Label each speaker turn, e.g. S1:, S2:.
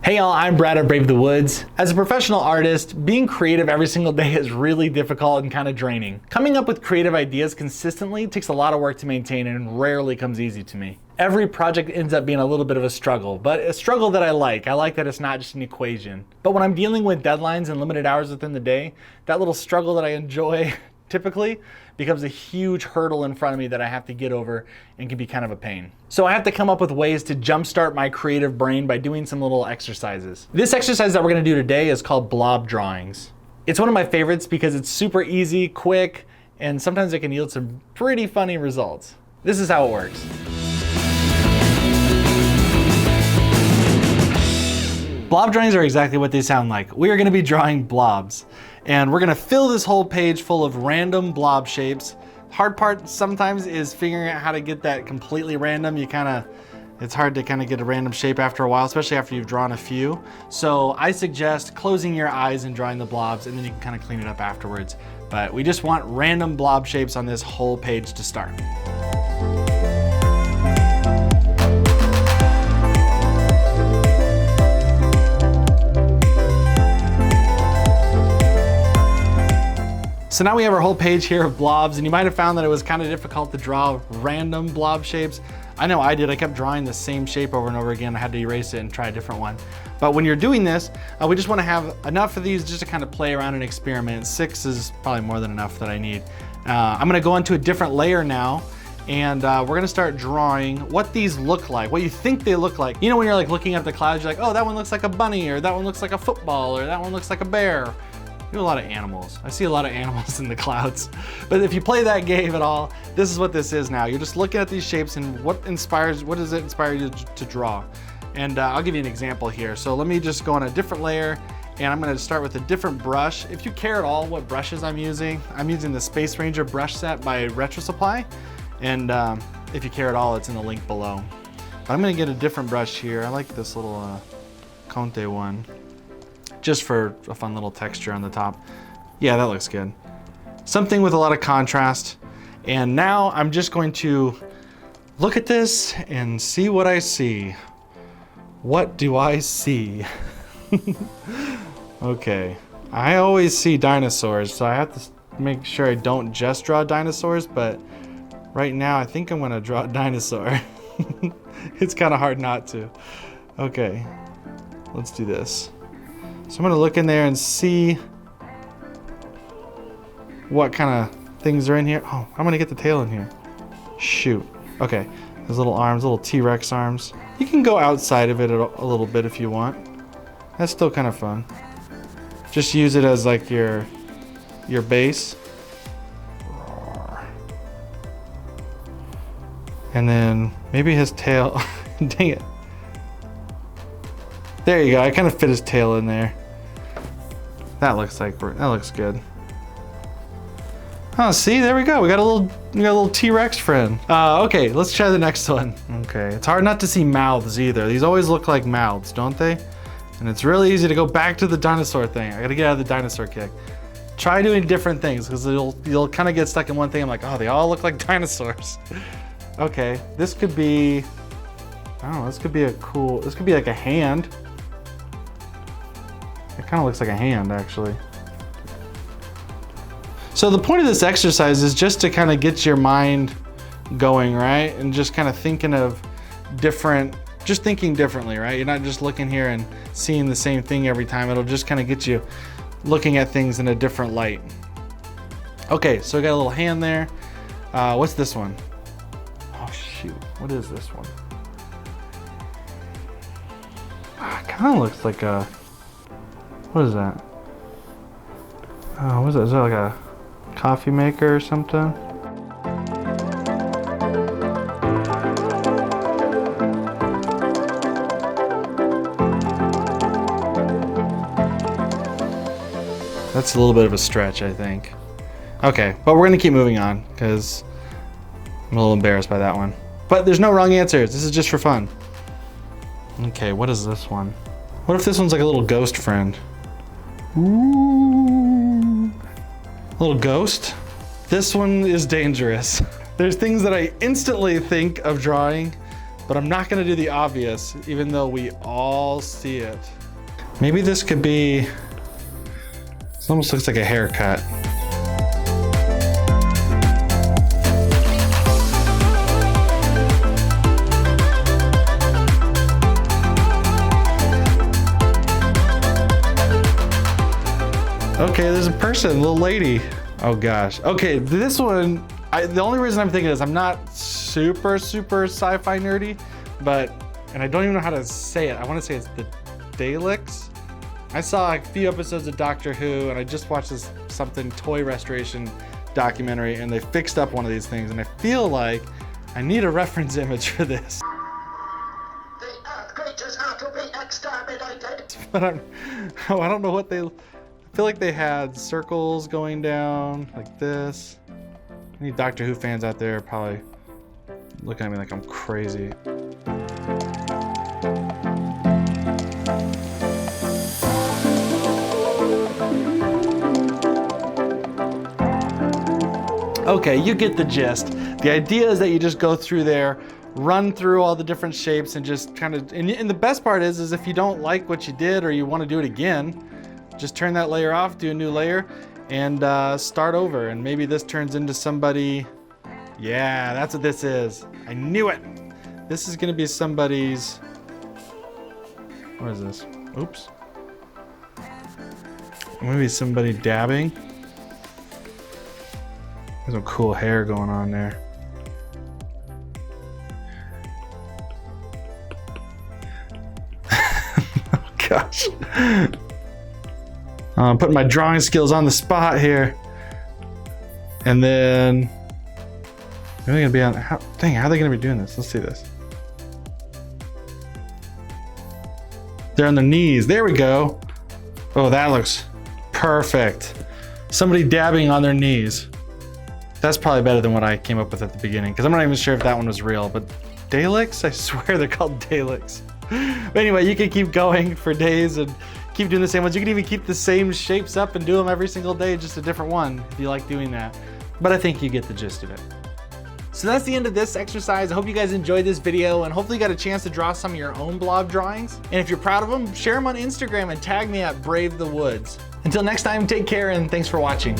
S1: Hey y'all, I'm Brad of Brave the Woods. As a professional artist, being creative every single day is really difficult and kind of draining. Coming up with creative ideas consistently takes a lot of work to maintain and rarely comes easy to me. Every project ends up being a little bit of a struggle, but a struggle that I like. I like that it's not just an equation. But when I'm dealing with deadlines and limited hours within the day, that little struggle that I enjoy typically becomes a huge hurdle in front of me that I have to get over and can be kind of a pain. So I have to come up with ways to jumpstart my creative brain by doing some little exercises. This exercise that we're gonna do today is called blob drawings. It's one of my favorites because it's super easy, quick, and sometimes it can yield some pretty funny results. This is how it works. Blob drawings are exactly what they sound like. We are gonna be drawing blobs, and we're gonna fill this whole page full of random blob shapes. Hard part sometimes is figuring out how to get that completely random. It's hard to kind of get a random shape after a while, especially after you've drawn a few. So I suggest closing your eyes and drawing the blobs, and then you can kind of clean it up afterwards. But we just want random blob shapes on this whole page to start. So now we have our whole page here of blobs, and you might have found that it was kind of difficult to draw random blob shapes. I know I did. I kept drawing the same shape over and over again. I had to erase it and try a different one. But when you're doing this, we just want to have enough of these just to kind of play around and experiment. 6 is probably more than enough that I need. I'm going to go into a different layer now, and we're going to start drawing what these look like, what you think they look like. You know, when you're like looking at the clouds, you're like, oh, that one looks like a bunny, or that one looks like a football, or that one looks like a bear. You have a lot of animals. I see a lot of animals in the clouds. But if you play that game at all, this is what this is now. You're just looking at these shapes and what does it inspire you to draw? And I'll give you an example here. So let me just go on a different layer, and I'm gonna start with a different brush. If you care at all what brushes I'm using the SpaceRanger brush set by Retro Supply. And if you care at all, it's in the link below. But I'm gonna get a different brush here. I like this little Conte one, just for a fun little texture on the top. Yeah, that looks good. Something with a lot of contrast. And now I'm just going to look at this and see what I see. What do I see? Okay, I always see dinosaurs, so I have to make sure I don't just draw dinosaurs, but right now I think I'm gonna draw a dinosaur. It's kind of hard not to. Okay, let's do this. So I'm gonna look in there and see what kind of things are in here. Oh, I'm gonna get the tail in here. Shoot. Okay, those little arms, little T-Rex arms. You can go outside of it a little bit if you want. That's still kind of fun. Just use it as like your base. And then maybe his tail. Dang it. There you go, I kind of fit his tail in there. That looks good. Oh, see, there we go. We got a little T-Rex friend. Okay, let's try the next one. Okay, it's hard not to see mouths either. These always look like mouths, don't they? And it's really easy to go back to the dinosaur thing. I gotta get out of the dinosaur kick. Try doing different things, because you'll kind of get stuck in one thing. I'm like, oh, they all look like dinosaurs. Okay, this could be, I don't know, this could be like a hand. It kind of looks like a hand, actually. So the point of this exercise is just to kind of get your mind going, right? And just kind of thinking of just thinking differently, right? You're not just looking here and seeing the same thing every time. It'll just kind of get you looking at things in a different light. Okay, so we got a little hand there. What's this one? Oh shoot, what is this one? It kind of looks like a, what is that? Oh, what is that? Is that like a coffee maker or something? That's a little bit of a stretch, I think. Okay, but we're gonna keep moving on because I'm a little embarrassed by that one. But there's no wrong answers. This is just for fun. Okay, what is this one? What if this one's like a little ghost friend? Ooh. A little ghost? This one is dangerous. There's things that I instantly think of drawing but I'm not gonna do the obvious, even though we all see it. Maybe this could be, this almost looks like a haircut. Okay, there's a person, a little lady. Oh gosh. Okay, this one, the only reason I'm thinking is I'm not super sci-fi nerdy, but, and I don't even know how to say it. I want to say it's the Daleks. I saw a few episodes of Doctor Who, and I just watched this something toy restoration documentary, and they fixed up one of these things, and I feel like I need a reference image for this.
S2: The Earth creatures are to be exterminated.
S1: But I don't know what they. I feel like they had circles going down like this. Any Doctor Who fans out there are probably looking at me like I'm crazy. Okay, you get the gist. The idea is that you just go through there, run through all the different shapes, and just kind of, and the best part is if you don't like what you did or you want to do it again, just turn that layer off, do a new layer, and start over. And maybe this turns into somebody, yeah, that's what this is. I knew it. This is gonna be somebody's, what is this? Oops. Maybe somebody dabbing. There's some cool hair going on there. Oh gosh. I'm putting my drawing skills on the spot here. And then, are they gonna be on, how are they gonna be doing this? Let's see this. They're on their knees, there we go. Oh, that looks perfect. Somebody dabbing on their knees. That's probably better than what I came up with at the beginning, because I'm not even sure if that one was real, but Daleks? I swear they're called Daleks. But anyway, you can keep going for days and keep doing the same ones. You can even keep the same shapes up and do them every single day, just a different one, if you like doing that. But I think you get the gist of it. So that's the end of this exercise. I hope you guys enjoyed this video, and hopefully you got a chance to draw some of your own blob drawings. And if you're proud of them, share them on Instagram and tag me at Brave the Woods. Until next time, take care and thanks for watching.